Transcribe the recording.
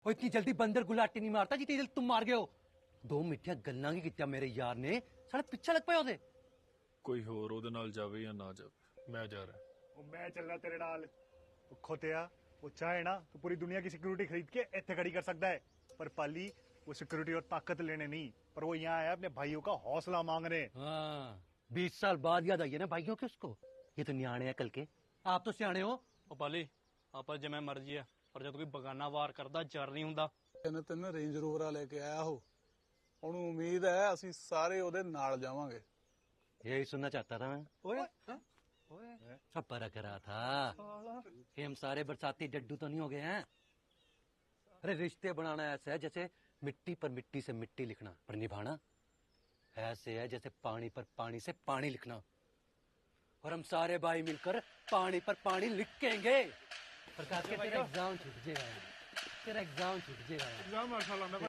ਉਹ इतनी जल्दी बंदर गुलाटी नहीं मारता जितनी जल्दी तुम मार गए हो 2 ਮਿੱਠੀਆਂ ਗੱਲਾਂ ਕੀ ਕੀਤਾ ਮੇਰੇ ਯਾਰ ਨੇ ਸਾਲੇ ਪਿੱਛੇ ਲੱਗ ਪਏ ਉਹਦੇ ਕੋਈ ਹੋਰ ਉਹਦੇ ਨਾਲ ਜਾਵੇ ਜਾਂ ਨਾ ਜਾਵੇ ਮੈਂ ਜਾ ਰਿਹਾ ਉਹ ਮੈਂ ਚੱਲਣਾ ਤੇਰੇ ਨਾਲ ਉਹ ਖੋਤਿਆ वो चाहे ना तो पूरी दुनिया की सिक्योरिटी खरीद के इतने खड़ी कर सकता है पर पाली वो सिक्योरिटी और ताकत लेने नहीं पर वो यहाँ आया अपने भाइयों का हौसला मांगने। हाँ 20 साल बाद याद आई है ना भाइयों के उसको ये तो न्याणे है कल के आप तो सियाणे हो ਉਹ ਪਾਲੀ ਆਪਾਂ ਜਿਵੇਂ ਮਰਜ਼ੀ ਆ ਪਰ ਜਦ ਕੋਈ ਬਗਾਨਾ ਵਾਰ ਕਰਦਾ ਜਰ ਨਹੀਂ ਹੁੰਦਾ। ਤਿੰਨ ਰੇਂਜ ਰੋਵਰਾਂ ਲੈ ਕੇ ਆਇਆ ਉਹ ਉਹਨੂੰ ਉਮੀਦ ਹੈ ਅਸੀਂ ਸਾਰੇ ਉਹਦੇ ਨਾਲ ਜਾਵਾਂਗੇ। यही सुनना चाहता था मैं ओए सब पर करा था कि हम सारे बरसाती डड्डू तो नहीं हो गए हैं। अरे रिश्ते बनाना ऐसा है जैसे मिट्टी पर मिट्टी से मिट्टी लिखना पर निभाना ऐसे है जैसे पानी पर पानी से पानी लिखना और हम सारे भाई मिलकर पानी पर पानी लिखेंगे। प्रकाश के तेरा एग्जाम छूट जाएगा तेरा एग्जाम छूट जाएगा।